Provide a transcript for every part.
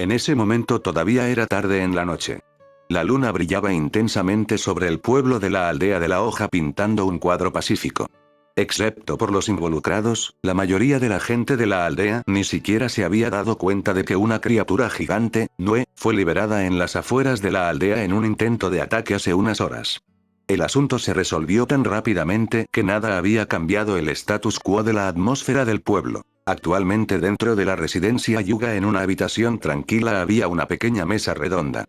En ese momento todavía era tarde en la noche. La luna brillaba intensamente sobre el pueblo de la aldea de la hoja pintando un cuadro pacífico. Excepto por los involucrados, la mayoría de la gente de la aldea ni siquiera se había dado cuenta de que una criatura gigante, Nue, fue liberada en las afueras de la aldea en un intento de ataque hace unas horas. El asunto se resolvió tan rápidamente que nada había cambiado el status quo de la atmósfera del pueblo. Actualmente dentro de la residencia Yuga en una habitación tranquila había una pequeña mesa redonda.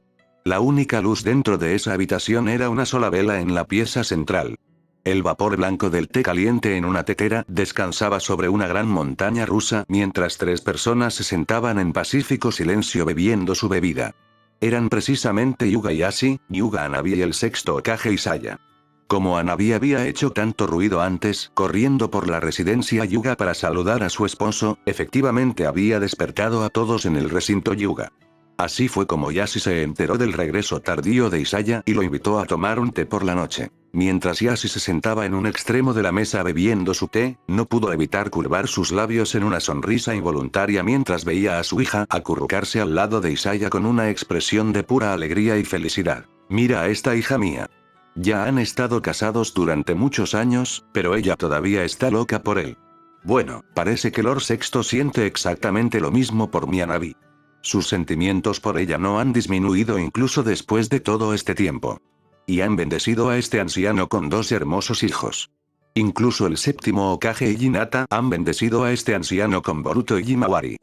La única luz dentro de esa habitación era una sola vela en la pieza central. El vapor blanco del té caliente en una tetera descansaba sobre una gran montaña rusa mientras 3 personas se sentaban en pacífico silencio bebiendo su bebida. Eran precisamente Yuga y Ashi, Yuga Hanabi y el sexto Hokage Isaya. Como Hanabi había hecho tanto ruido antes, corriendo por la residencia Yuga para saludar a su esposo, efectivamente había despertado a todos en el recinto Yuga. Así fue como Yashi se enteró del regreso tardío de Isaya y lo invitó a tomar un té por la noche. Mientras Yashi se sentaba en un extremo de la mesa bebiendo su té, no pudo evitar curvar sus labios en una sonrisa involuntaria mientras veía a su hija acurrucarse al lado de Isaya con una expresión de pura alegría y felicidad. Mira a esta hija mía. Ya han estado casados durante muchos años, pero ella todavía está loca por él. Bueno, parece que Lord Sexto siente exactamente lo mismo por mi Hanabi. Sus sentimientos por ella no han disminuido incluso después de todo este tiempo. Y han bendecido a este anciano con 2 hermosos hijos. Incluso el séptimo Hokage y Hinata han bendecido a este anciano con Boruto y Himawari.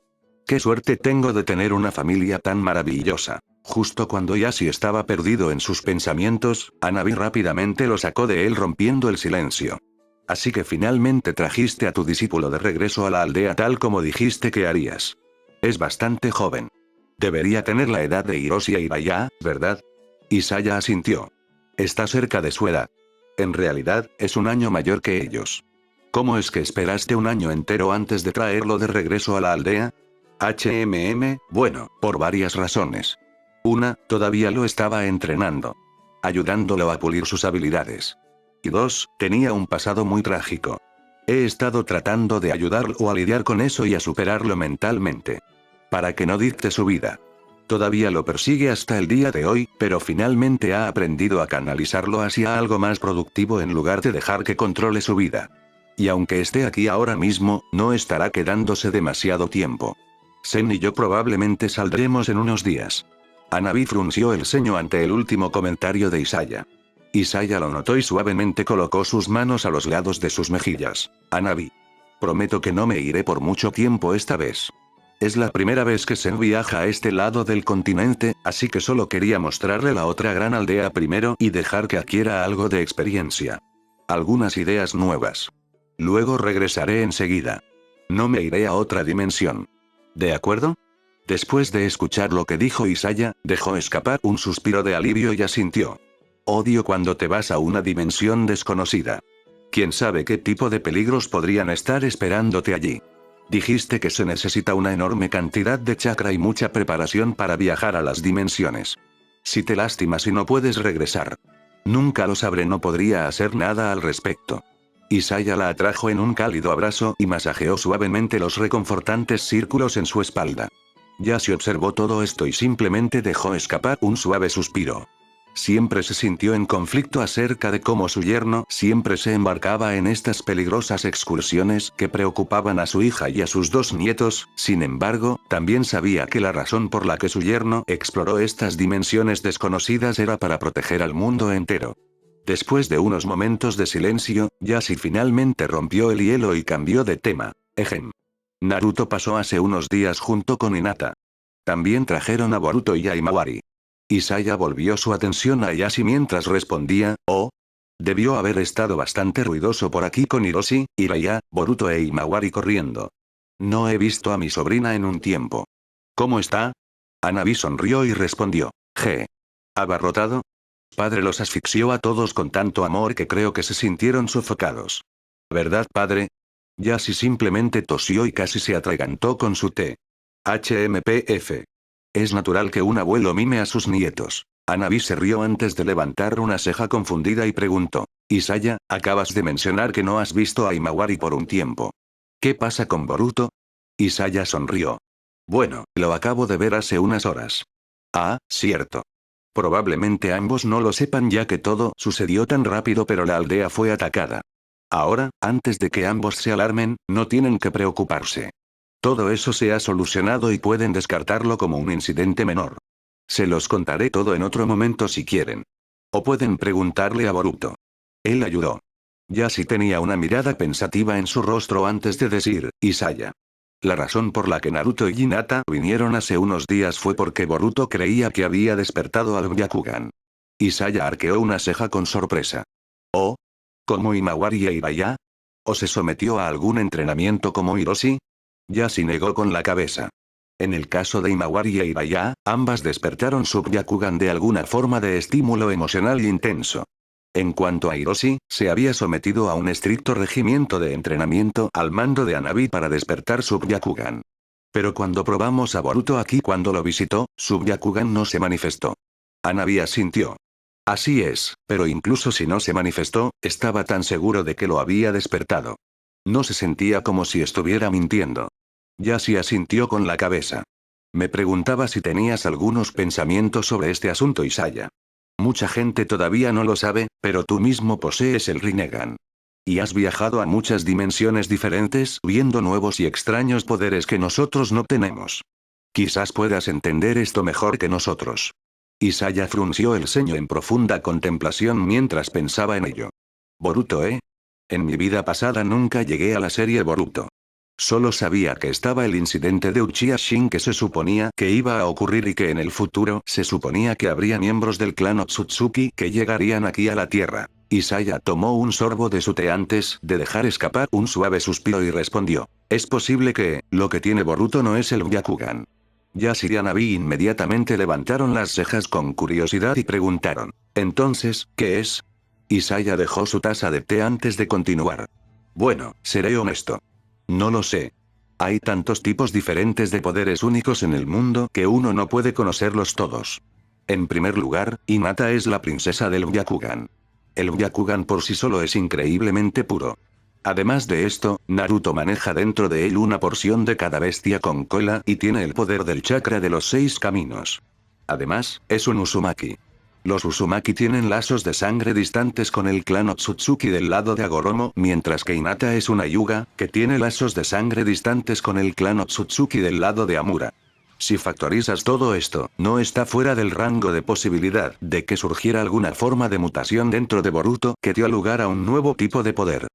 ¡Qué suerte tengo de tener una familia tan maravillosa! Justo cuando Yashi estaba perdido en sus pensamientos, Hanabi rápidamente lo sacó de él rompiendo el silencio. Así que finalmente trajiste a tu discípulo de regreso a la aldea tal como dijiste que harías. Es bastante joven. Debería tener la edad de Hiroshi e Hiraya, ¿verdad? Isaya asintió. Está cerca de su edad. En realidad, es un año mayor que ellos. ¿Cómo es que esperaste un año entero antes de traerlo de regreso a la aldea? Bueno, por varias razones. Una, todavía lo estaba entrenando. Ayudándolo a pulir sus habilidades. Y 2, tenía un pasado muy trágico. He estado tratando de ayudarlo a lidiar con eso y a superarlo mentalmente. Para que no dicte su vida. Todavía lo persigue hasta el día de hoy, pero finalmente ha aprendido a canalizarlo hacia algo más productivo en lugar de dejar que controle su vida. Y aunque esté aquí ahora mismo, no estará quedándose demasiado tiempo. Zen y yo probablemente saldremos en unos días. Hanabi frunció el ceño ante el último comentario de Isaya. Isaya lo notó y suavemente colocó sus manos a los lados de sus mejillas. Hanabi. Prometo que no me iré por mucho tiempo esta vez. Es la primera vez que Zen viaja a este lado del continente, así que solo quería mostrarle la otra gran aldea primero y dejar que adquiera algo de experiencia. Algunas ideas nuevas. Luego regresaré enseguida. No me iré a otra dimensión. ¿De acuerdo? Después de escuchar lo que dijo Isaya, dejó escapar un suspiro de alivio y asintió. Odio cuando te vas a una dimensión desconocida. ¿Quién sabe qué tipo de peligros podrían estar esperándote allí? Dijiste que se necesita una enorme cantidad de chakra y mucha preparación para viajar a las dimensiones. Si te lastimas y no puedes regresar. Nunca lo sabré, no podría hacer nada al respecto. Isaya la atrajo en un cálido abrazo y masajeó suavemente los reconfortantes círculos en su espalda. Yashi observó todo esto y simplemente dejó escapar un suave suspiro. Siempre se sintió en conflicto acerca de cómo su yerno siempre se embarcaba en estas peligrosas excursiones que preocupaban a su hija y a sus 2 nietos, sin embargo, también sabía que la razón por la que su yerno exploró estas dimensiones desconocidas era para proteger al mundo entero. Después de unos momentos de silencio, Yashi finalmente rompió el hielo y cambió de tema. Naruto pasó hace unos días junto con Hinata. También trajeron a Boruto y a Himawari. Isaya volvió su atención a Yashi mientras respondía, oh. Debió haber estado bastante ruidoso por aquí con Hiroshi, Hiraya, Boruto e Himawari corriendo. No he visto a mi sobrina en un tiempo. ¿Cómo está? Hanabi sonrió y respondió. ¿Abarrotado? Padre los asfixió a todos con tanto amor que creo que se sintieron sofocados. ¿Verdad, padre? Yashi simplemente tosió y casi se atragantó con su té. HMPF. Es natural que un abuelo mime a sus nietos. Hanabi se rió antes de levantar una ceja confundida y preguntó. Isaya, acabas de mencionar que no has visto a Himawari por un tiempo. ¿Qué pasa con Boruto? Isaya sonrió. Bueno, lo acabo de ver hace unas horas. Ah, cierto. Probablemente ambos no lo sepan ya que todo sucedió tan rápido pero la aldea fue atacada. Ahora, antes de que ambos se alarmen, no tienen que preocuparse. Todo eso se ha solucionado y pueden descartarlo como un incidente menor. Se los contaré todo en otro momento si quieren. O pueden preguntarle a Boruto. Él ayudó. Yashi tenía una mirada pensativa en su rostro antes de decir, Isaya. La razón por la que Naruto y Hinata vinieron hace unos días fue porque Boruto creía que había despertado al Byakugan. Isaya arqueó una ceja con sorpresa. ¿Oh? ¿Como Imawari e Hiraya? ¿O se sometió a algún entrenamiento como Hiroshi? Yashi negó con la cabeza. En el caso de Imawari e Hiraya, ambas despertaron su Byakugan de alguna forma de estímulo emocional intenso. En cuanto a Hiroshi, se había sometido a un estricto regimiento de entrenamiento al mando de Hanabi para despertar su Byakugan. Pero cuando probamos a Boruto aquí cuando lo visitó, su Byakugan no se manifestó. Hanabi asintió. Así es, pero incluso si no se manifestó, estaba tan seguro de que lo había despertado. No se sentía como si estuviera mintiendo. Yashi asintió con la cabeza. Me preguntaba si tenías algunos pensamientos sobre este asunto, Isaya. Mucha gente todavía no lo sabe, pero tú mismo posees el Rinnegan. Y has viajado a muchas dimensiones diferentes, viendo nuevos y extraños poderes que nosotros no tenemos. Quizás puedas entender esto mejor que nosotros. Isaya frunció el ceño en profunda contemplación mientras pensaba en ello. Boruto, ¿eh? En mi vida pasada nunca llegué a la serie Boruto. Solo sabía que estaba el incidente de Uchiha Shin que se suponía que iba a ocurrir y que en el futuro se suponía que habría miembros del clan Otsutsuki que llegarían aquí a la Tierra. Isaya tomó un sorbo de su té antes de dejar escapar un suave suspiro y respondió. Es posible que, lo que tiene Boruto no es el Byakugan. Yashi y Hanabi inmediatamente levantaron las cejas con curiosidad y preguntaron. Entonces, ¿qué es? Isaya dejó su taza de té antes de continuar. Bueno, seré honesto. No lo sé. Hay tantos tipos diferentes de poderes únicos en el mundo que uno no puede conocerlos todos. En primer lugar, Hinata es la princesa del Byakugan. El Byakugan por sí solo es increíblemente puro. Además de esto, Naruto maneja dentro de él una porción de cada bestia con cola y tiene el poder del chakra de los 6 caminos. Además, es un Uzumaki. Los Uzumaki tienen lazos de sangre distantes con el clan Otsutsuki del lado de Agoromo, mientras que Hinata es una Hyuga, que tiene lazos de sangre distantes con el clan Otsutsuki del lado de Amura. Si factorizas todo esto, no está fuera del rango de posibilidad de que surgiera alguna forma de mutación dentro de Boruto que dio lugar a un nuevo tipo de poder.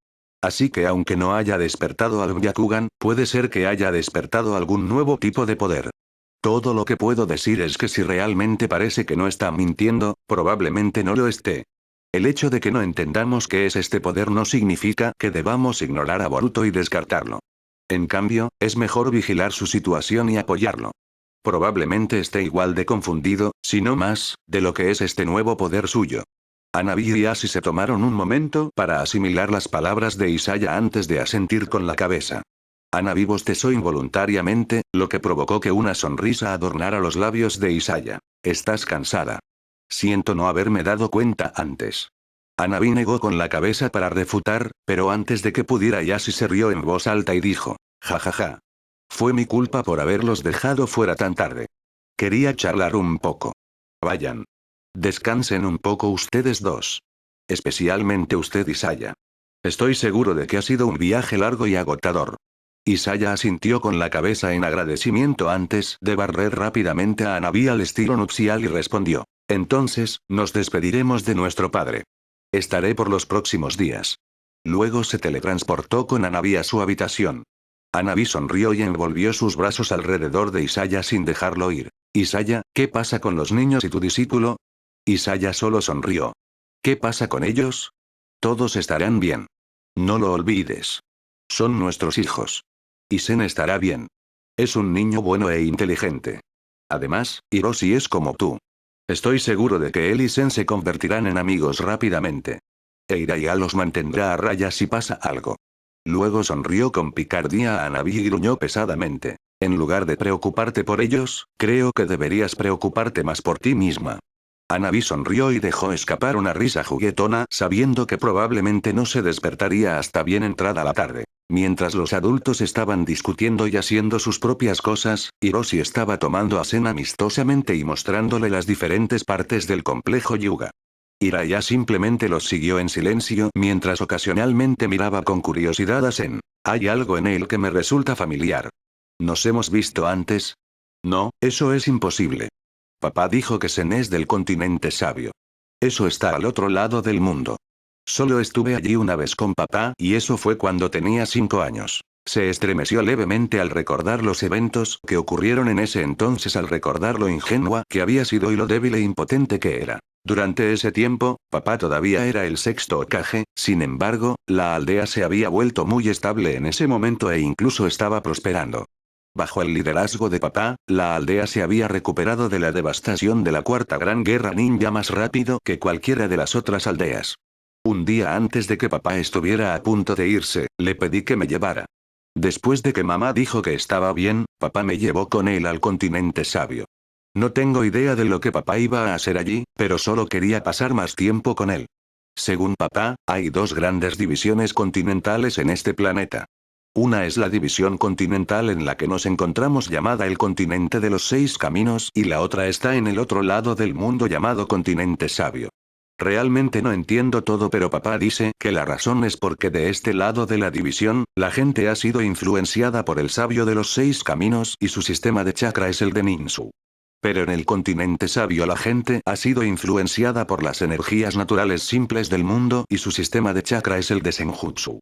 Así que aunque no haya despertado al Byakugan, puede ser que haya despertado algún nuevo tipo de poder. Todo lo que puedo decir es que si realmente parece que no está mintiendo, probablemente no lo esté. El hecho de que no entendamos qué es este poder no significa que debamos ignorar a Boruto y descartarlo. En cambio, es mejor vigilar su situación y apoyarlo. Probablemente esté igual de confundido, si no más, de lo que es este nuevo poder suyo. Hanabi y Yashi se tomaron un momento para asimilar las palabras de Isaya antes de asentir con la cabeza. Hanabi bostezó involuntariamente, lo que provocó que una sonrisa adornara los labios de Isaya. ¿Estás cansada? Siento no haberme dado cuenta antes. Hanabi negó con la cabeza para refutar, pero antes de que pudiera Yashi se rió en voz alta y dijo, jajaja. Fue mi culpa por haberlos dejado fuera tan tarde. Quería charlar un poco. Vayan. Descansen un poco ustedes dos. Especialmente usted, Isaya. Estoy seguro de que ha sido un viaje largo y agotador. Isaya asintió con la cabeza en agradecimiento antes de barrer rápidamente a Hanabi al estilo nupcial y respondió. Entonces, nos despediremos de nuestro padre. Estaré por los próximos días. Luego se teletransportó con Hanabi a su habitación. Hanabi sonrió y envolvió sus brazos alrededor de Isaya sin dejarlo ir. Isaya, ¿qué pasa con los niños y tu discípulo? Isaya solo sonrió. ¿Qué pasa con ellos? Todos estarán bien. No lo olvides. Son nuestros hijos. Y Zen estará bien. Es un niño bueno e inteligente. Además, Hiroshi es como tú. Estoy seguro de que él y Zen se convertirán en amigos rápidamente. E Hiraya los mantendrá a raya si pasa algo. Luego sonrió con picardía a Hanabi y gruñó pesadamente. En lugar de preocuparte por ellos, creo que deberías preocuparte más por ti misma. Hanabi sonrió y dejó escapar una risa juguetona sabiendo que probablemente no se despertaría hasta bien entrada la tarde. Mientras los adultos estaban discutiendo y haciendo sus propias cosas, Hiroshi estaba tomando a Zen amistosamente y mostrándole las diferentes partes del complejo Yuga. Hiraya simplemente los siguió en silencio mientras ocasionalmente miraba con curiosidad a Zen. Hay algo en él que me resulta familiar. ¿Nos hemos visto antes? No, eso es imposible. Papá dijo que Zen es del continente sabio. Eso está al otro lado del mundo. Solo estuve allí una vez con papá y eso fue cuando tenía 5 años. Se estremeció levemente al recordar los eventos que ocurrieron en ese entonces, al recordar lo ingenua que había sido y lo débil e impotente que era. Durante ese tiempo, papá todavía era el sexto Hokage, sin embargo, la aldea se había vuelto muy estable en ese momento e incluso estaba prosperando. Bajo el liderazgo de papá, la aldea se había recuperado de la devastación de la Cuarta Gran Guerra Ninja más rápido que cualquiera de las otras aldeas. Un día antes de que papá estuviera a punto de irse, le pedí que me llevara. Después de que mamá dijo que estaba bien, papá me llevó con él al continente sabio. No tengo idea de lo que papá iba a hacer allí, pero solo quería pasar más tiempo con él. Según papá, hay 2 grandes divisiones continentales en este planeta. Una es la división continental en la que nos encontramos llamada el continente de los 6 caminos y la otra está en el otro lado del mundo llamado continente sabio. Realmente no entiendo todo, pero papá dice que la razón es porque de este lado de la división, la gente ha sido influenciada por el sabio de los 6 caminos y su sistema de chakra es el de Ninsu. Pero en el continente sabio la gente ha sido influenciada por las energías naturales simples del mundo y su sistema de chakra es el de Senjutsu.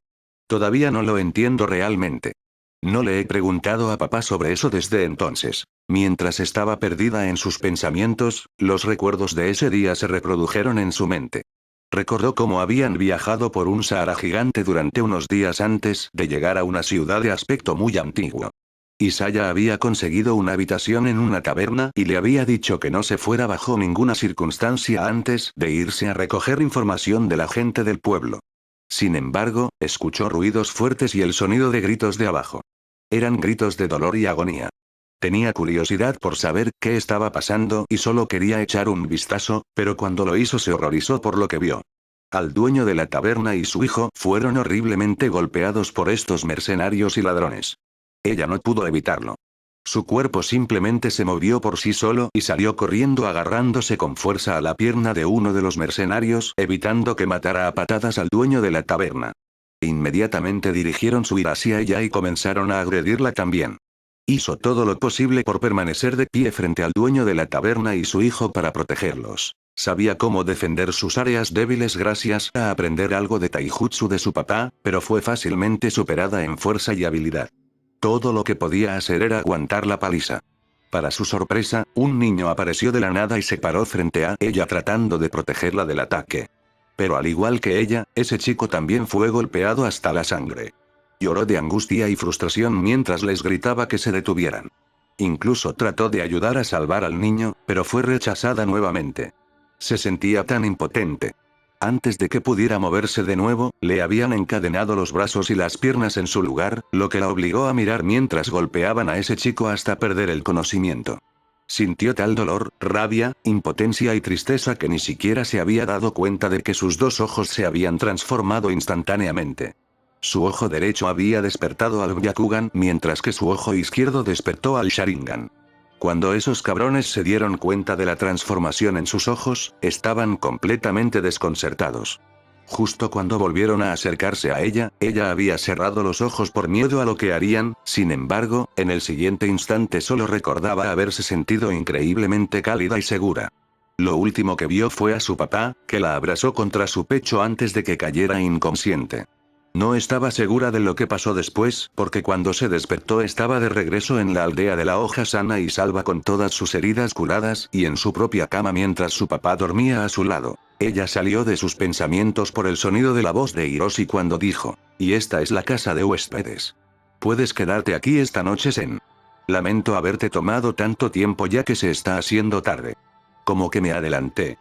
Todavía no lo entiendo realmente. No le he preguntado a papá sobre eso desde entonces. Mientras estaba perdida en sus pensamientos, los recuerdos de ese día se reprodujeron en su mente. Recordó cómo habían viajado por un Sahara gigante durante unos días antes de llegar a una ciudad de aspecto muy antiguo. Isaya había conseguido una habitación en una taberna y le había dicho que no se fuera bajo ninguna circunstancia antes de irse a recoger información de la gente del pueblo. Sin embargo, escuchó ruidos fuertes y el sonido de gritos de abajo. Eran gritos de dolor y agonía. Tenía curiosidad por saber qué estaba pasando y solo quería echar un vistazo, pero cuando lo hizo se horrorizó por lo que vio. Al dueño de la taberna y su hijo fueron horriblemente golpeados por estos mercenarios y ladrones. Ella no pudo evitarlo. Su cuerpo simplemente se movió por sí solo y salió corriendo agarrándose con fuerza a la pierna de uno de los mercenarios, evitando que matara a patadas al dueño de la taberna. Inmediatamente dirigieron su ira hacia ella y comenzaron a agredirla también. Hizo todo lo posible por permanecer de pie frente al dueño de la taberna y su hijo para protegerlos. Sabía cómo defender sus áreas débiles gracias a aprender algo de taijutsu de su papá, pero fue fácilmente superada en fuerza y habilidad. Todo lo que podía hacer era aguantar la paliza. Para su sorpresa, un niño apareció de la nada y se paró frente a ella tratando de protegerla del ataque. Pero al igual que ella, ese chico también fue golpeado hasta la sangre. Lloró de angustia y frustración mientras les gritaba que se detuvieran. Incluso trató de ayudar a salvar al niño, pero fue rechazada nuevamente. Se sentía tan impotente. Antes de que pudiera moverse de nuevo, le habían encadenado los brazos y las piernas en su lugar, lo que la obligó a mirar mientras golpeaban a ese chico hasta perder el conocimiento. Sintió tal dolor, rabia, impotencia y tristeza que ni siquiera se había dado cuenta de que sus 2 ojos se habían transformado instantáneamente. Su ojo derecho había despertado al Byakugan mientras que su ojo izquierdo despertó al Sharingan. Cuando esos cabrones se dieron cuenta de la transformación en sus ojos, estaban completamente desconcertados. Justo cuando volvieron a acercarse a ella, ella había cerrado los ojos por miedo a lo que harían, sin embargo, en el siguiente instante solo recordaba haberse sentido increíblemente cálida y segura. Lo último que vio fue a su papá, que la abrazó contra su pecho antes de que cayera inconsciente. No estaba segura de lo que pasó después, porque cuando se despertó estaba de regreso en la aldea de la hoja sana y salva con todas sus heridas curadas y en su propia cama mientras su papá dormía a su lado. Ella salió de sus pensamientos por el sonido de la voz de Hiroshi cuando dijo, «Y esta es la casa de huéspedes. Puedes quedarte aquí esta noche, Zen. Lamento haberte tomado tanto tiempo ya que se está haciendo tarde». Como que me adelanté.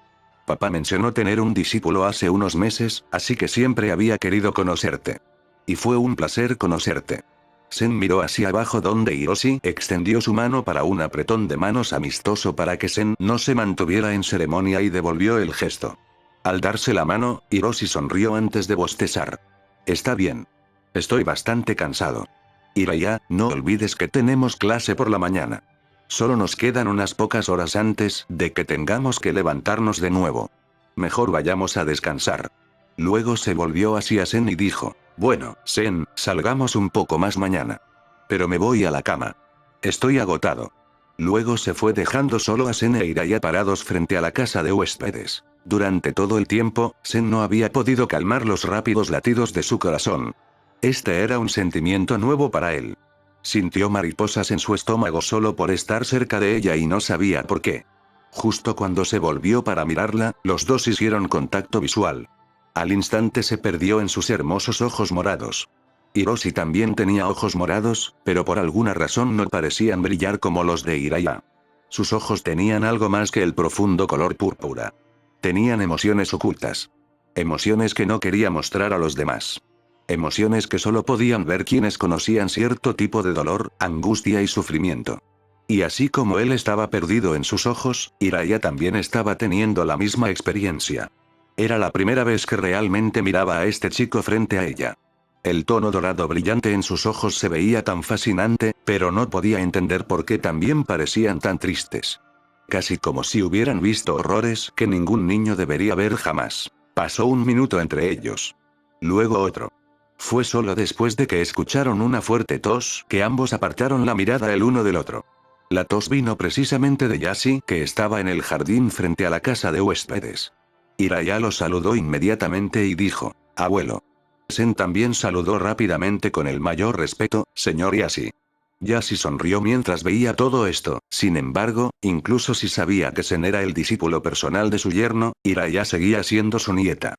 Papá mencionó tener un discípulo hace unos meses, así que siempre había querido conocerte. Y fue un placer conocerte. Zen miró hacia abajo donde Hiroshi extendió su mano para un apretón de manos amistoso para que Zen no se mantuviera en ceremonia y devolvió el gesto. Al darse la mano, Hiroshi sonrió antes de bostezar. Está bien. Estoy bastante cansado. Hiraya, no olvides que tenemos clase por la mañana. Solo nos quedan unas pocas horas antes de que tengamos que levantarnos de nuevo. Mejor vayamos a descansar. Luego se volvió hacia Sen y dijo, bueno, Sen, salgamos un poco más mañana. Pero me voy a la cama. Estoy agotado. Luego se fue dejando solo a Sen e Hiraya parados frente a la casa de huéspedes. Durante todo el tiempo, Sen no había podido calmar los rápidos latidos de su corazón. Este era un sentimiento nuevo para él. Sintió mariposas en su estómago solo por estar cerca de ella y no sabía por qué. Justo cuando se volvió para mirarla, los dos hicieron contacto visual. Al instante se perdió en sus hermosos ojos morados. Hiroshi también tenía ojos morados, pero por alguna razón no parecían brillar como los de Hiraya. Sus ojos tenían algo más que el profundo color púrpura. Tenían emociones ocultas. Emociones que no quería mostrar a los demás. Emociones que solo podían ver quienes conocían cierto tipo de dolor, angustia y sufrimiento. Y así como él estaba perdido en sus ojos, Hiraya también estaba teniendo la misma experiencia. Era la primera vez que realmente miraba a este chico frente a ella. El tono dorado brillante en sus ojos se veía tan fascinante, pero no podía entender por qué también parecían tan tristes. Casi como si hubieran visto horrores que ningún niño debería ver jamás. Pasó un minuto entre ellos. Luego otro. Fue solo después de que escucharon una fuerte tos que ambos apartaron la mirada el uno del otro. La tos vino precisamente de Yashi, que estaba en el jardín frente a la casa de huéspedes. Hiraya lo saludó inmediatamente y dijo, abuelo. Sen también saludó rápidamente con el mayor respeto, señor Yashi. Yashi sonrió mientras veía todo esto, sin embargo, incluso si sabía que Sen era el discípulo personal de su yerno, Hiraya seguía siendo su nieta.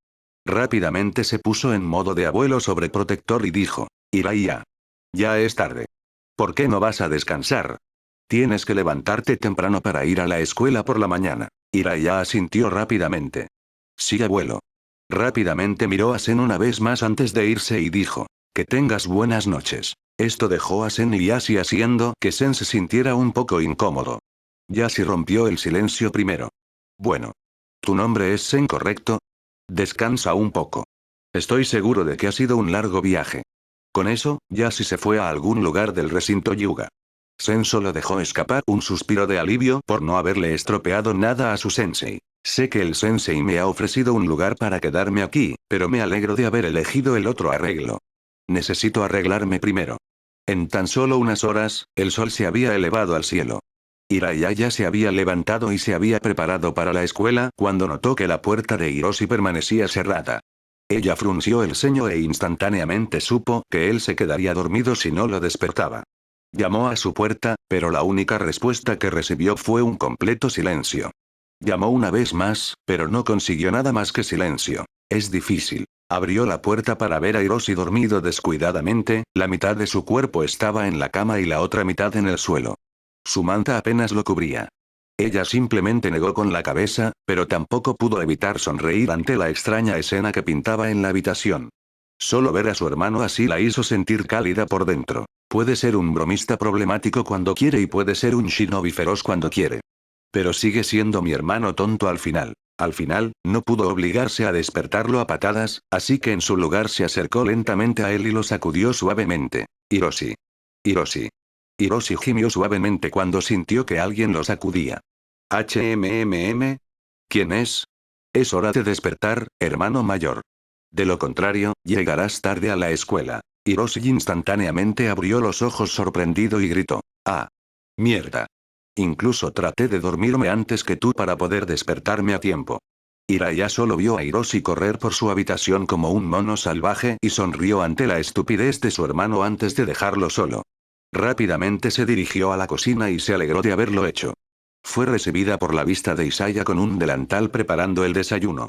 Rápidamente se puso en modo de abuelo sobreprotector y dijo, Hiraya. Ya es tarde. ¿Por qué no vas a descansar? Tienes que levantarte temprano para ir a la escuela por la mañana. Hiraya asintió rápidamente. Sí, abuelo. Rápidamente miró a Sen una vez más antes de irse y dijo, que tengas buenas noches. Esto dejó a Sen y Yashi haciendo que Sen se sintiera un poco incómodo. Yashi rompió el silencio primero. Bueno. ¿Tu nombre es Sen, correcto? Descansa un poco. Estoy seguro de que ha sido un largo viaje. Con eso, Yashi se fue a algún lugar del recinto Yuga. Sen solo dejó escapar un suspiro de alivio por no haberle estropeado nada a su sensei. Sé que el sensei me ha ofrecido un lugar para quedarme aquí, pero me alegro de haber elegido el otro arreglo. Necesito arreglarme primero. En tan solo unas horas, el sol se había elevado al cielo. Hiraya ya se había levantado y se había preparado para la escuela cuando notó que la puerta de Hiroshi permanecía cerrada. Ella frunció el ceño e instantáneamente supo que él se quedaría dormido si no lo despertaba. Llamó a su puerta, pero la única respuesta que recibió fue un completo silencio. Llamó una vez más, pero no consiguió nada más que silencio. Es difícil. Abrió la puerta para ver a Hiroshi dormido descuidadamente, la mitad de su cuerpo estaba en la cama y la otra mitad en el suelo. Su manta apenas lo cubría. Ella simplemente negó con la cabeza, pero tampoco pudo evitar sonreír ante la extraña escena que pintaba en la habitación. Solo ver a su hermano así la hizo sentir cálida por dentro. Puede ser un bromista problemático cuando quiere y puede ser un shinobi feroz cuando quiere. Pero sigue siendo mi hermano tonto al final. Al final, no pudo obligarse a despertarlo a patadas, así que en su lugar se acercó lentamente a él y lo sacudió suavemente. Hiroshi. Hiroshi. Hiroshi gimió suavemente cuando sintió que alguien lo sacudía. ¿HMMM? ¿Quién es? Es hora de despertar, hermano mayor. De lo contrario, llegarás tarde a la escuela. Hiroshi instantáneamente abrió los ojos sorprendido y gritó. ¡Ah! ¡Mierda! Incluso traté de dormirme antes que tú para poder despertarme a tiempo. Hiraya solo vio a Hiroshi correr por su habitación como un mono salvaje y sonrió ante la estupidez de su hermano antes de dejarlo solo. Rápidamente se dirigió a la cocina y se alegró de haberlo hecho. Fue recibida por la vista de Isaya con un delantal preparando el desayuno.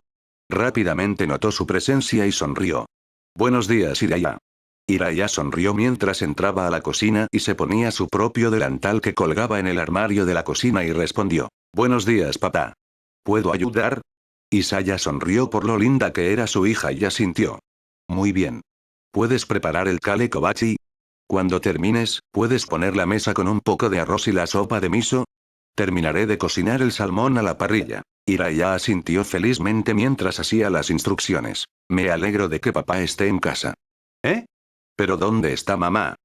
Rápidamente notó su presencia y sonrió. Buenos días, Hiraya. Hiraya sonrió mientras entraba a la cocina y se ponía su propio delantal que colgaba en el armario de la cocina y respondió. Buenos días, papá. ¿Puedo ayudar? Isaya sonrió por lo linda que era su hija y asintió. Muy bien. ¿Puedes preparar el kale kobachi? Cuando termines, ¿puedes poner la mesa con un poco de arroz y la sopa de miso? Terminaré de cocinar el salmón a la parrilla. Hiraya asintió felizmente mientras hacía las instrucciones. Me alegro de que papá esté en casa. ¿Eh? ¿Pero dónde está mamá?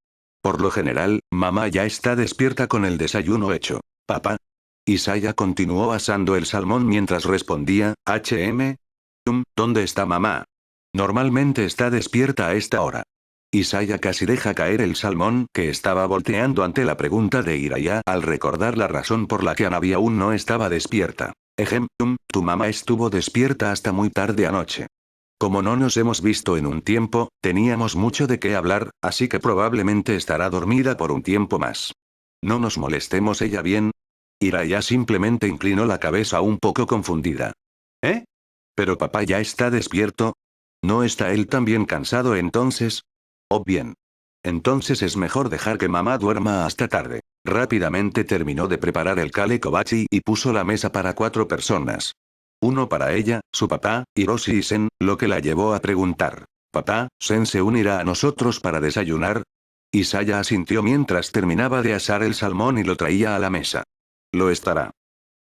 Por lo general, mamá ya está despierta con el desayuno hecho. Papá. Isaya continuó asando el salmón mientras respondía, ¿Dónde está mamá? Normalmente está despierta a esta hora. Isaya casi deja caer el salmón que estaba volteando ante la pregunta de Hiraya al recordar la razón por la que Anabi aún no estaba despierta. Tu mamá estuvo despierta hasta muy tarde anoche. Como no nos hemos visto en un tiempo, teníamos mucho de qué hablar, así que probablemente estará dormida por un tiempo más. No nos molestemos ella bien. Hiraya simplemente inclinó la cabeza un poco confundida. ¿Eh? ¿Pero papá ya está despierto? ¿No está él también cansado entonces? Oh bien. Entonces es mejor dejar que mamá duerma hasta tarde. Rápidamente terminó de preparar el kalekobachi y puso la mesa para 4 personas. Uno para ella, su papá, Hiroshi y Sen, lo que la llevó a preguntar. ¿Papá, Sen se unirá a nosotros para desayunar? Isaya asintió mientras terminaba de asar el salmón y lo traía a la mesa. Lo estará.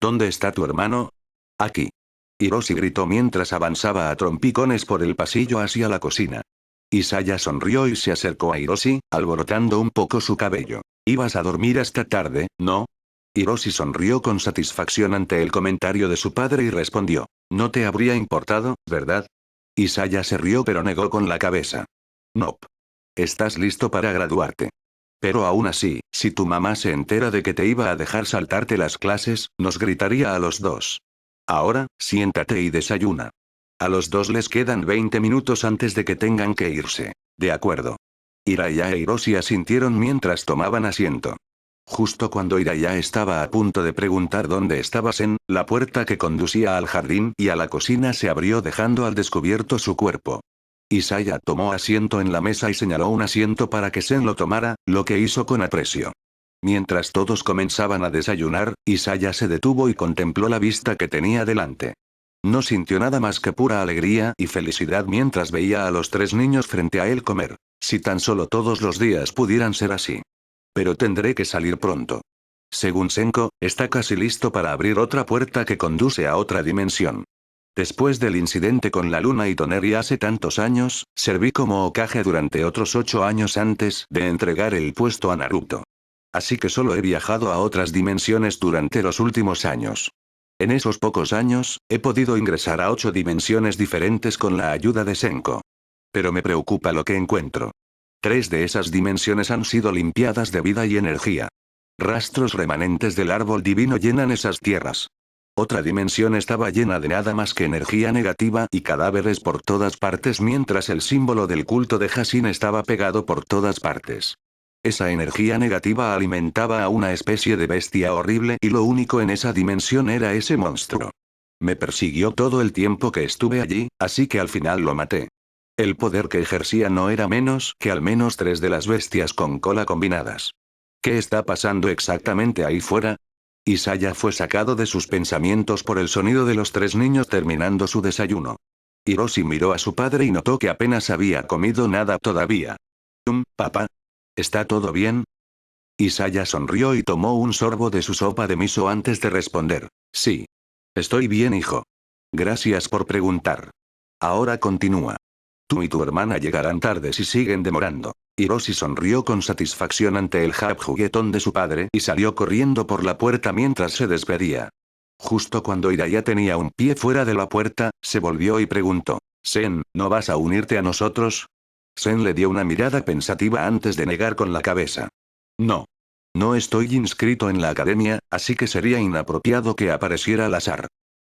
¿Dónde está tu hermano? Aquí. Hiroshi gritó mientras avanzaba a trompicones por el pasillo hacia la cocina. Isaya sonrió y se acercó a Hiroshi, alborotando un poco su cabello. ¿Ibas a dormir hasta tarde, no? Hiroshi sonrió con satisfacción ante el comentario de su padre y respondió. No te habría importado, ¿verdad? Isaya se rió pero negó con la cabeza. Nope. Estás listo para graduarte. Pero aún así, si tu mamá se entera de que te iba a dejar saltarte las clases, nos gritaría a los dos. Ahora, siéntate y desayuna. A los dos les quedan 20 minutos antes de que tengan que irse. De acuerdo. Hiraya e Hiroshi asintieron mientras tomaban asiento. Justo cuando Hiraya estaba a punto de preguntar dónde estaba Sen, la puerta que conducía al jardín y a la cocina se abrió dejando al descubierto su cuerpo. Isaya tomó asiento en la mesa y señaló un asiento para que Sen lo tomara, lo que hizo con aprecio. Mientras todos comenzaban a desayunar, Isaya se detuvo y contempló la vista que tenía delante. No sintió nada más que pura alegría y felicidad mientras veía a los 3 niños frente a él comer. Si tan solo todos los días pudieran ser así. Pero tendré que salir pronto. Según Senko, está casi listo para abrir otra puerta que conduce a otra dimensión. Después del incidente con la luna y Toneri hace tantos años, serví como Hokage durante otros 8 años antes de entregar el puesto a Naruto. Así que solo he viajado a otras dimensiones durante los últimos años. En esos pocos años, he podido ingresar a 8 dimensiones diferentes con la ayuda de Senko. Pero me preocupa lo que encuentro. 3 de esas dimensiones han sido limpiadas de vida y energía. Rastros remanentes del árbol divino llenan esas tierras. Otra dimensión estaba llena de nada más que energía negativa y cadáveres por todas partes mientras el símbolo del culto de Hashin estaba pegado por todas partes. Esa energía negativa alimentaba a una especie de bestia horrible y lo único en esa dimensión era ese monstruo. Me persiguió todo el tiempo que estuve allí, así que al final lo maté. El poder que ejercía no era menos que al menos 3 de las bestias con cola combinadas. ¿Qué está pasando exactamente ahí fuera? Isaya fue sacado de sus pensamientos por el sonido de los 3 niños terminando su desayuno. Hiroshi miró a su padre y notó que apenas había comido nada todavía. Papá. ¿Está todo bien? Isaya sonrió y tomó un sorbo de su sopa de miso antes de responder. Sí. Estoy bien, hijo. Gracias por preguntar. Ahora continúa. Tú y tu hermana llegarán tarde si siguen demorando. Hiroshi sonrió con satisfacción ante el juguetón de su padre y salió corriendo por la puerta mientras se despedía. Justo cuando Hiraya tenía un pie fuera de la puerta, se volvió y preguntó. Sen, ¿no vas a unirte a nosotros? Sen le dio una mirada pensativa antes de negar con la cabeza. No. No estoy inscrito en la academia, así que sería inapropiado que apareciera al azar.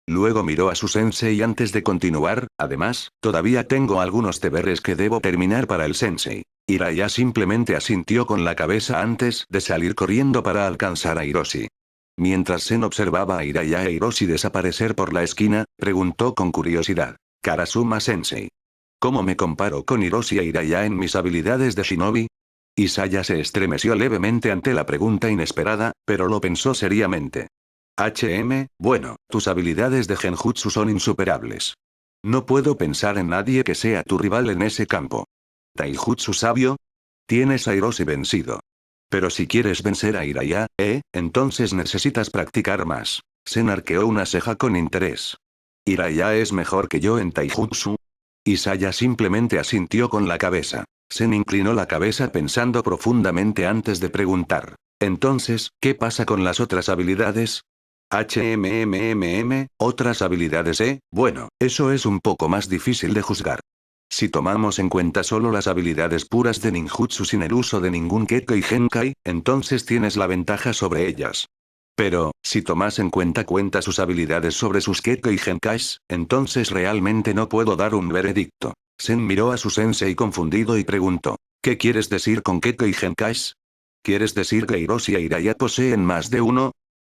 Luego miró a su sensei antes de continuar, además, todavía tengo algunos deberes que debo terminar para el sensei. Hiraya simplemente asintió con la cabeza antes de salir corriendo para alcanzar a Hiroshi. Mientras Sen observaba a Hiraya e Hiroshi desaparecer por la esquina, preguntó con curiosidad. Karasuma sensei. ¿Cómo me comparo con Hiroshi e Hiraya en mis habilidades de shinobi? Isaya se estremeció levemente ante la pregunta inesperada, pero lo pensó seriamente. Bueno, tus habilidades de genjutsu son insuperables. No puedo pensar en nadie que sea tu rival en ese campo. Taijutsu sabio. Tienes a Hiroshi vencido. Pero si quieres vencer a Hiraya, entonces necesitas practicar más. Sen arqueó una ceja con interés. ¿Hiraya es mejor que yo en Taijutsu? Isaya simplemente asintió con la cabeza. Zen inclinó la cabeza pensando profundamente antes de preguntar. Entonces, ¿qué pasa con las otras habilidades? Otras habilidades, bueno, eso es un poco más difícil de juzgar. Si tomamos en cuenta solo las habilidades puras de ninjutsu sin el uso de ningún Kekkei y Genkai, entonces tienes la ventaja sobre ellas. Pero, si tomas en cuenta sus habilidades sobre sus Kekkei y Genkais, entonces realmente no puedo dar un veredicto. Zen miró a su sensei confundido y preguntó, ¿qué quieres decir con Kekkei y Genkais? ¿Quieres decir que Hiroshi e Hiraya poseen más de uno?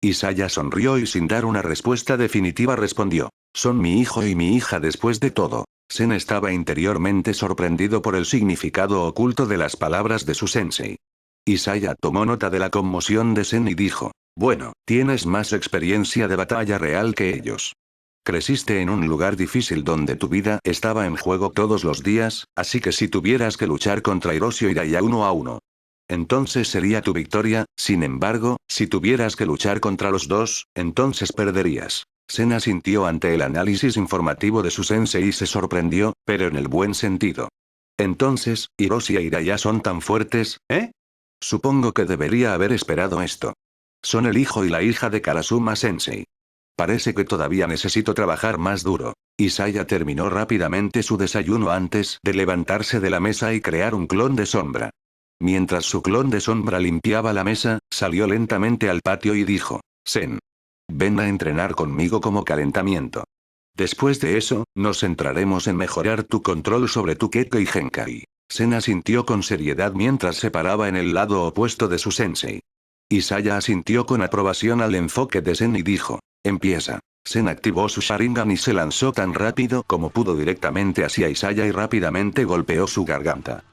Isaya sonrió y sin dar una respuesta definitiva respondió, son mi hijo y mi hija después de todo. Zen estaba interiormente sorprendido por el significado oculto de las palabras de su sensei. Isaya tomó nota de la conmoción de Zen y dijo, bueno, tienes más experiencia de batalla real que ellos. Creciste en un lugar difícil donde tu vida estaba en juego todos los días, así que si tuvieras que luchar contra Hiroshi Hiraya uno a uno, entonces sería tu victoria, sin embargo, si tuvieras que luchar contra los dos, entonces perderías. Zen asintió ante el análisis informativo de su sensei y se sorprendió, pero en el buen sentido. Entonces, Hiroshi e Hiraya son tan fuertes, ¿eh? Supongo que debería haber esperado esto. Son el hijo y la hija de Karasuma Sensei. Parece que todavía necesito trabajar más duro. Isaya terminó rápidamente su desayuno antes de levantarse de la mesa y crear un clon de sombra. Mientras su clon de sombra limpiaba la mesa, salió lentamente al patio y dijo, Zen. Ven a entrenar conmigo como calentamiento. Después de eso, nos centraremos en mejorar tu control sobre tu Kekkei y Genkai. Zen asintió con seriedad mientras se paraba en el lado opuesto de su sensei. Isaya asintió con aprobación al enfoque de Zen y dijo, empieza. Zen activó su Sharingan y se lanzó tan rápido como pudo directamente hacia Isaya y rápidamente golpeó su garganta.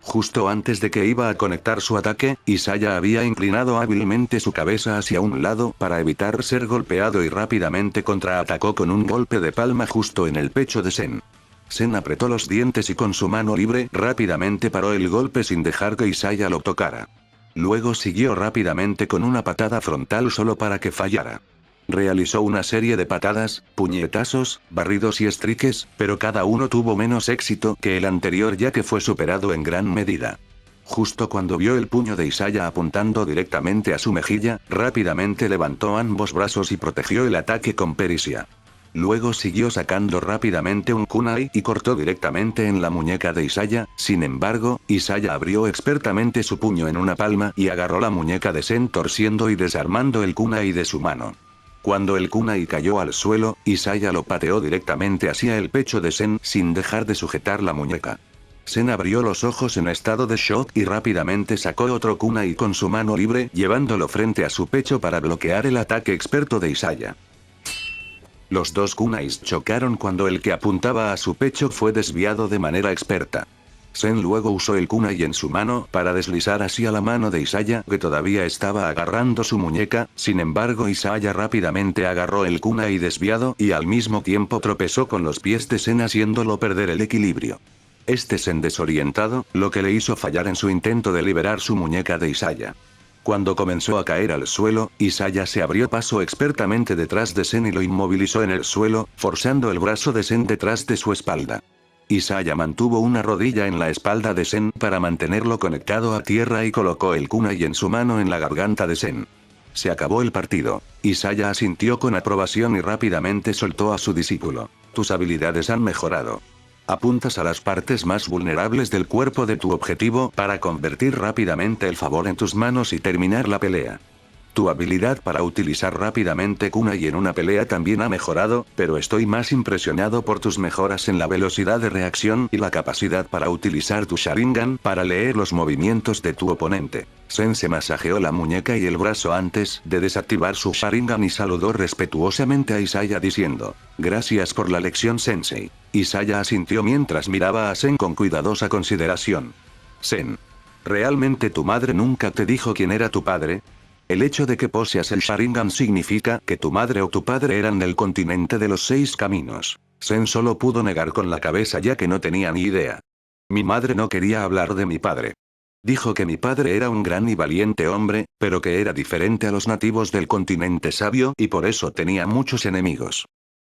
Justo antes de que iba a conectar su ataque, Isaya había inclinado hábilmente su cabeza hacia un lado para evitar ser golpeado y rápidamente contraatacó con un golpe de palma justo en el pecho de Zen. Zen apretó los dientes y con su mano libre rápidamente paró el golpe sin dejar que Isaya lo tocara. Luego siguió rápidamente con una patada frontal solo para que fallara. Realizó una serie de patadas, puñetazos, barridos y estriques, pero cada uno tuvo menos éxito que el anterior ya que fue superado en gran medida. Justo cuando vio el puño de Isaya apuntando directamente a su mejilla, rápidamente levantó ambos brazos y protegió el ataque con pericia. Luego siguió sacando rápidamente un kunai y cortó directamente en la muñeca de Isaya, sin embargo, Isaya abrió expertamente su puño en una palma y agarró la muñeca de Zen torciendo y desarmando el kunai de su mano. Cuando el kunai cayó al suelo, Isaya lo pateó directamente hacia el pecho de Zen sin dejar de sujetar la muñeca. Zen abrió los ojos en estado de shock y rápidamente sacó otro kunai con su mano libre llevándolo frente a su pecho para bloquear el ataque experto de Isaya. Los dos kunais chocaron cuando el que apuntaba a su pecho fue desviado de manera experta. Zen luego usó el kunai en su mano para deslizar hacia la mano de Isaya que todavía estaba agarrando su muñeca, sin embargo Isaya rápidamente agarró el kunai desviado y al mismo tiempo tropezó con los pies de Zen haciéndolo perder el equilibrio. Este Zen desorientado, lo que le hizo fallar en su intento de liberar su muñeca de Isaya. Cuando comenzó a caer al suelo, Isaya se abrió paso expertamente detrás de Zen y lo inmovilizó en el suelo, forzando el brazo de Zen detrás de su espalda. Isaya mantuvo una rodilla en la espalda de Zen para mantenerlo conectado a tierra y colocó el kunai en su mano en la garganta de Zen. Se acabó el partido. Isaya asintió con aprobación y rápidamente soltó a su discípulo. Tus habilidades han mejorado. Apuntas a las partes más vulnerables del cuerpo de tu objetivo para convertir rápidamente el favor en tus manos y terminar la pelea. Tu habilidad para utilizar rápidamente kunai en una pelea también ha mejorado, pero estoy más impresionado por tus mejoras en la velocidad de reacción y la capacidad para utilizar tu Sharingan para leer los movimientos de tu oponente. Zen se masajeó la muñeca y el brazo antes de desactivar su Sharingan y saludó respetuosamente a Isaya diciendo, gracias por la lección sensei. Isaya asintió mientras miraba a Zen con cuidadosa consideración. Zen. ¿Realmente tu madre nunca te dijo quién era tu padre? El hecho de que poseas el Sharingan significa que tu madre o tu padre eran del continente de los 6 caminos. Zen solo pudo negar con la cabeza ya que no tenía ni idea. Mi madre no quería hablar de mi padre. Dijo que mi padre era un gran y valiente hombre, pero que era diferente a los nativos del continente sabio y por eso tenía muchos enemigos.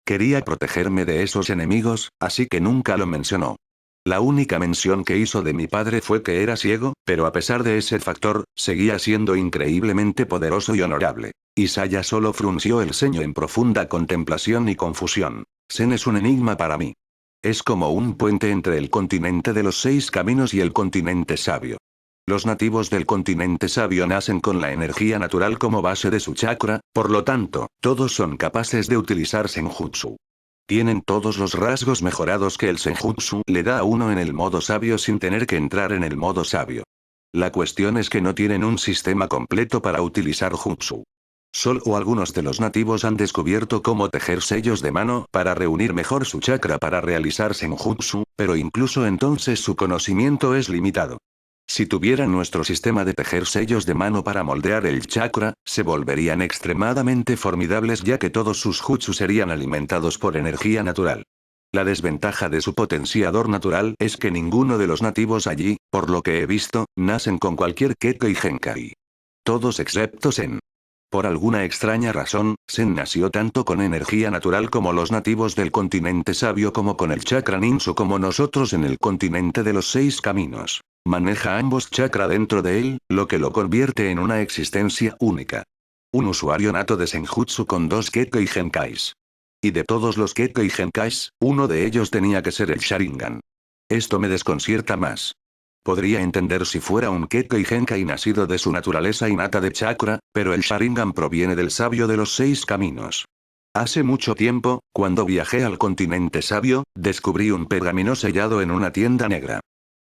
Quería protegerme de esos enemigos, así que nunca lo mencionó. La única mención que hizo de mi padre fue que era ciego, pero a pesar de ese factor, seguía siendo increíblemente poderoso y honorable. Isaya solo frunció el ceño en profunda contemplación y confusión. Zen es un enigma para mí. Es como un puente entre el continente de los 6 caminos y el continente sabio. Los nativos del continente sabio nacen con la energía natural como base de su chakra, por lo tanto, todos son capaces de utilizar Senjutsu. Tienen todos los rasgos mejorados que el Senjutsu le da a uno en el modo sabio sin tener que entrar en el modo sabio. La cuestión es que no tienen un sistema completo para utilizar Jutsu. Solo algunos de los nativos han descubierto cómo tejer sellos de mano para reunir mejor su chakra para realizar Senjutsu, pero incluso entonces su conocimiento es limitado. Si tuvieran nuestro sistema de tejer sellos de mano para moldear el chakra, se volverían extremadamente formidables ya que todos sus jutsu serían alimentados por energía natural. La desventaja de su potenciador natural es que ninguno de los nativos allí, por lo que he visto, nacen con cualquier Kekkei Genkai. Todos excepto Zen. Por alguna extraña razón, Zen nació tanto con energía natural como los nativos del continente sabio como con el chakra ninsu como nosotros en el continente de los 6 caminos. Maneja ambos chakra dentro de él, lo que lo convierte en una existencia única. Un usuario nato de Senjutsu con 2 Kekkei Genkais. Y de todos los Kekkei Genkais, uno de ellos tenía que ser el Sharingan. Esto me desconcierta más. Podría entender si fuera un Kekkei Genkai nacido de su naturaleza innata de chakra, pero el Sharingan proviene del sabio de los 6 caminos. Hace mucho tiempo, cuando viajé al continente sabio, descubrí un pergamino sellado en una tienda negra.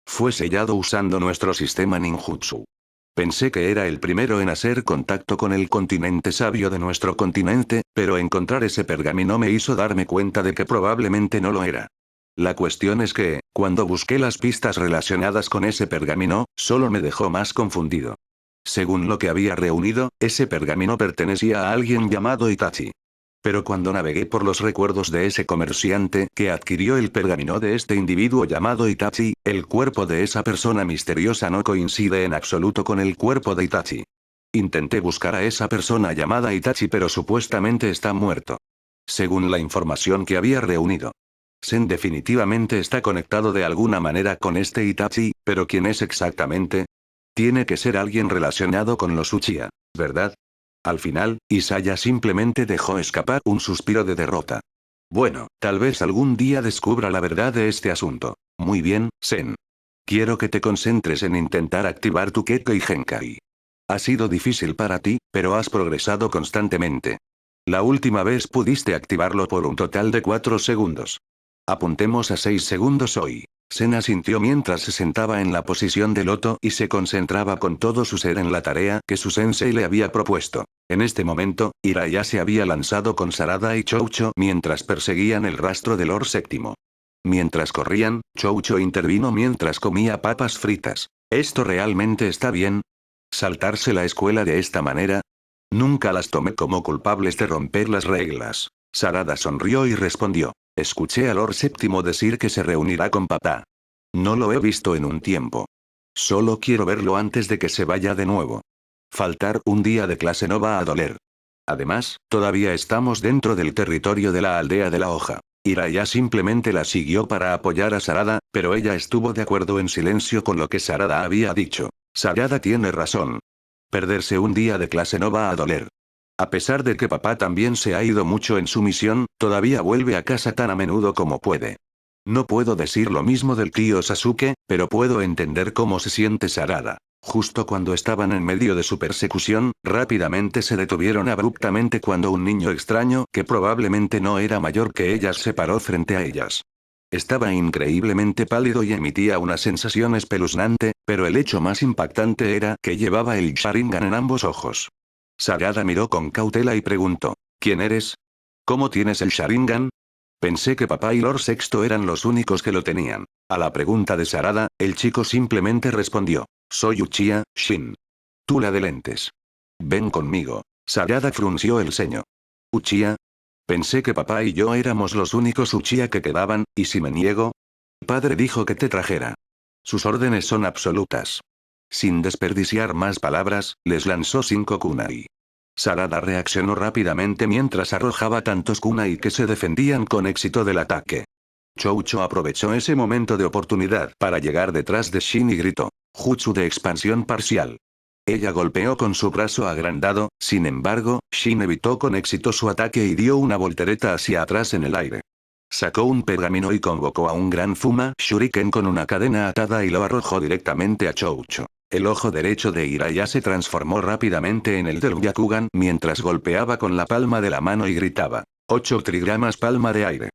Fue sellado usando nuestro sistema ninjutsu. Pensé que era el primero en hacer contacto con el continente sabio de nuestro continente, pero encontrar ese pergamino me hizo darme cuenta de que probablemente no lo era. La cuestión es que, cuando busqué las pistas relacionadas con ese pergamino, solo me dejó más confundido. Según lo que había reunido, ese pergamino pertenecía a alguien llamado Itachi. Pero cuando navegué por los recuerdos de ese comerciante que adquirió el pergamino de este individuo llamado Itachi, el cuerpo de esa persona misteriosa no coincide en absoluto con el cuerpo de Itachi. Intenté buscar a esa persona llamada Itachi pero supuestamente está muerto. Según la información que había reunido. Zen definitivamente está conectado de alguna manera con este Itachi, pero ¿quién es exactamente? Tiene que ser alguien relacionado con los Uchiha, ¿verdad? Al final, Isaya simplemente dejó escapar un suspiro de derrota. Bueno, tal vez algún día descubra la verdad de este asunto. Muy bien, Zen. Quiero que te concentres en intentar activar tu Kekkei Genkai. Ha sido difícil para ti, pero has progresado constantemente. La última vez pudiste activarlo por un total de 4 segundos. Apuntemos a 6 segundos hoy. Zen asintió mientras se sentaba en la posición de loto y se concentraba con todo su ser en la tarea que su sensei le había propuesto. En este momento, Jiraiya se había lanzado con Sarada y Choucho mientras perseguían el rastro del Lord Séptimo. Mientras corrían, Choucho intervino mientras comía papas fritas. ¿Esto realmente está bien? ¿Saltarse la escuela de esta manera? Nunca las tomé como culpables de romper las reglas. Sarada sonrió y respondió. Escuché a Lord Séptimo decir que se reunirá con papá. No lo he visto en un tiempo. Solo quiero verlo antes de que se vaya de nuevo. Faltar un día de clase no va a doler. Además, todavía estamos dentro del territorio de la aldea de la hoja. Jiraiya simplemente la siguió para apoyar a Sarada, pero ella estuvo de acuerdo en silencio con lo que Sarada había dicho. Sarada tiene razón. Perderse un día de clase no va a doler. A pesar de que papá también se ha ido mucho en su misión, todavía vuelve a casa tan a menudo como puede. No puedo decir lo mismo del tío Sasuke, pero puedo entender cómo se siente Sarada. Justo cuando estaban en medio de su persecución, rápidamente se detuvieron abruptamente cuando un niño extraño, que probablemente no era mayor que ellas, se paró frente a ellas. Estaba increíblemente pálido y emitía una sensación espeluznante, pero el hecho más impactante era que llevaba el Sharingan en ambos ojos. Sarada miró con cautela y preguntó, ¿quién eres? ¿Cómo tienes el Sharingan? Pensé que papá y Lord Sexto eran los únicos que lo tenían. A la pregunta de Sarada, el chico simplemente respondió, soy Uchiha, Shin. Tú la de lentes. Ven conmigo. Sarada frunció el ceño. ¿Uchiha? Pensé que papá y yo éramos los únicos Uchiha que quedaban, ¿y si me niego? Padre dijo que te trajera. Sus órdenes son absolutas. Sin desperdiciar más palabras, les lanzó 5 kunai. Sarada reaccionó rápidamente mientras arrojaba tantos kunai que se defendían con éxito del ataque. Choucho aprovechó ese momento de oportunidad para llegar detrás de Shin y gritó. Jutsu de expansión parcial. Ella golpeó con su brazo agrandado, sin embargo, Shin evitó con éxito su ataque y dio una voltereta hacia atrás en el aire. Sacó un pergamino y convocó a un gran Fuma Shuriken con una cadena atada y lo arrojó directamente a Choucho. El ojo derecho de Jiraiya se transformó rápidamente en el del Byakugan mientras golpeaba con la palma de la mano y gritaba. 8 trigramas palma de aire.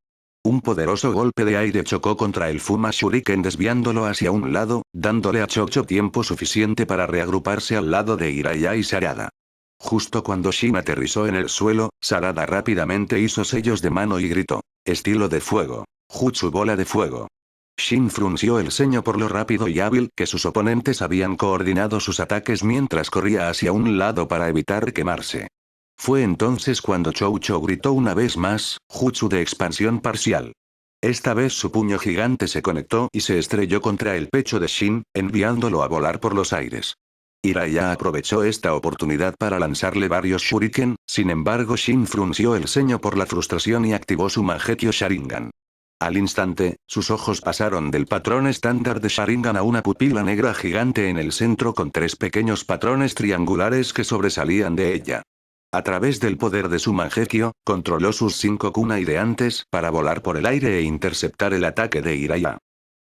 Un poderoso golpe de aire chocó contra el Fuma Shuriken desviándolo hacia un lado, dándole a Choucho tiempo suficiente para reagruparse al lado de Jiraiya y Sarada. Justo cuando Shin aterrizó en el suelo, Sarada rápidamente hizo sellos de mano y gritó. Estilo de fuego. Jutsu bola de fuego. Shin frunció el ceño por lo rápido y hábil que sus oponentes habían coordinado sus ataques mientras corría hacia un lado para evitar quemarse. Fue entonces cuando Choucho gritó una vez más, Jutsu de expansión parcial. Esta vez su puño gigante se conectó y se estrelló contra el pecho de Shin, enviándolo a volar por los aires. Jiraiya aprovechó esta oportunidad para lanzarle varios shuriken, sin embargo Shin frunció el ceño por la frustración y activó su Mangekyo Sharingan. Al instante, sus ojos pasaron del patrón estándar de Sharingan a una pupila negra gigante en el centro con 3 pequeños patrones triangulares que sobresalían de ella. A través del poder de su Mangekyo, controló sus 5 kunai de antes para volar por el aire e interceptar el ataque de Jiraiya.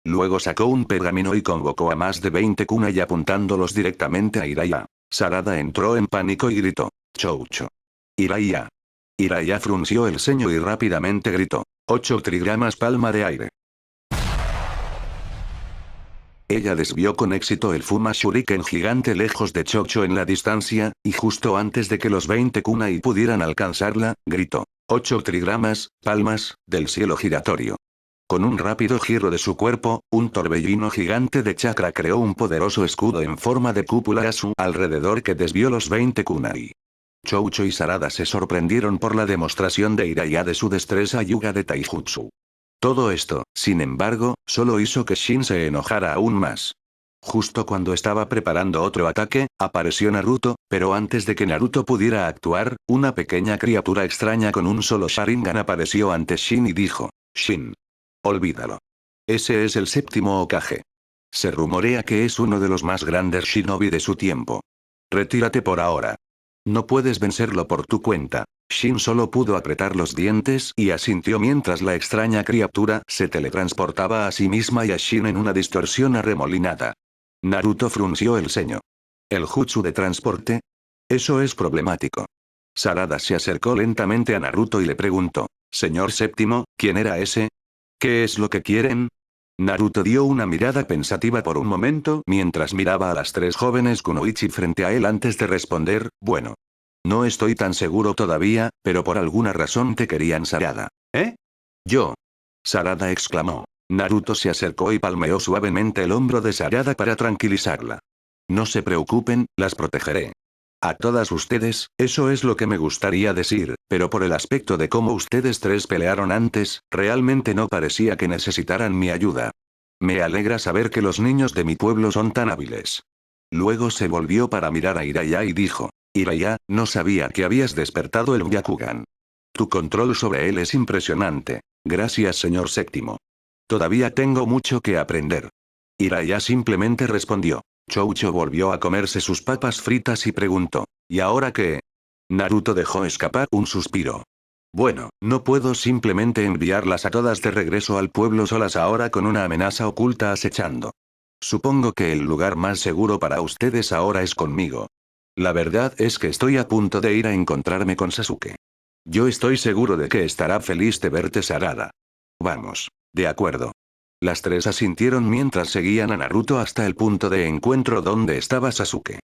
Luego sacó un pergamino y convocó a más de 20 kunai apuntándolos directamente a Jiraiya. Sarada entró en pánico y gritó. Choucho. Jiraiya. Jiraiya frunció el ceño y rápidamente gritó. 8 trigramas palma de aire. Ella desvió con éxito el Fuma Shuriken gigante lejos de Choucho en la distancia, y justo antes de que los 20 kunai pudieran alcanzarla, gritó. 8 trigramas, palmas, del cielo giratorio. Con un rápido giro de su cuerpo, un torbellino gigante de chakra creó un poderoso escudo en forma de cúpula a su alrededor que desvió los 20 kunai. Choucho y Sarada se sorprendieron por la demostración de Jiraiya de su destreza Yuga de Taijutsu. Todo esto, sin embargo, solo hizo que Shin se enojara aún más. Justo cuando estaba preparando otro ataque, apareció Naruto, pero antes de que Naruto pudiera actuar, una pequeña criatura extraña con un solo Sharingan apareció ante Shin y dijo. Shin. Olvídalo. Ese es el 7º Hokage. Se rumorea que es uno de los más grandes shinobi de su tiempo. Retírate por ahora. No puedes vencerlo por tu cuenta. Shin solo pudo apretar los dientes y asintió mientras la extraña criatura se teletransportaba a sí misma y a Shin en una distorsión arremolinada. Naruto frunció el ceño. ¿El jutsu de transporte? Eso es problemático. Sarada se acercó lentamente a Naruto y le preguntó. Señor Séptimo, ¿quién era ese? ¿Qué es lo que quieren? Naruto dio una mirada pensativa por un momento mientras miraba a las 3 jóvenes kunoichi frente a él antes de responder, bueno. No estoy tan seguro todavía, pero por alguna razón te querían Sarada. ¿Eh? Yo. Sarada exclamó. Naruto se acercó y palmeó suavemente el hombro de Sarada para tranquilizarla. No se preocupen, las protegeré. A todas ustedes, eso es lo que me gustaría decir, pero por el aspecto de cómo ustedes 3 pelearon antes, realmente no parecía que necesitaran mi ayuda. Me alegra saber que los niños de mi pueblo son tan hábiles. Luego se volvió para mirar a Jiraiya y dijo. Jiraiya, no sabía que habías despertado el Byakugan. Tu control sobre él es impresionante. Gracias señor Séptimo. Todavía tengo mucho que aprender. Jiraiya simplemente respondió. Choucho volvió a comerse sus papas fritas y preguntó. ¿Y ahora qué? Naruto dejó escapar un suspiro. Bueno, no puedo simplemente enviarlas a todas de regreso al pueblo solas ahora con una amenaza oculta acechando. Supongo que el lugar más seguro para ustedes ahora es conmigo. La verdad es que estoy a punto de ir a encontrarme con Sasuke. Yo estoy seguro de que estará feliz de verte Sarada. Vamos. De acuerdo. Las 3 asintieron mientras seguían a Naruto hasta el punto de encuentro donde estaba Sasuke.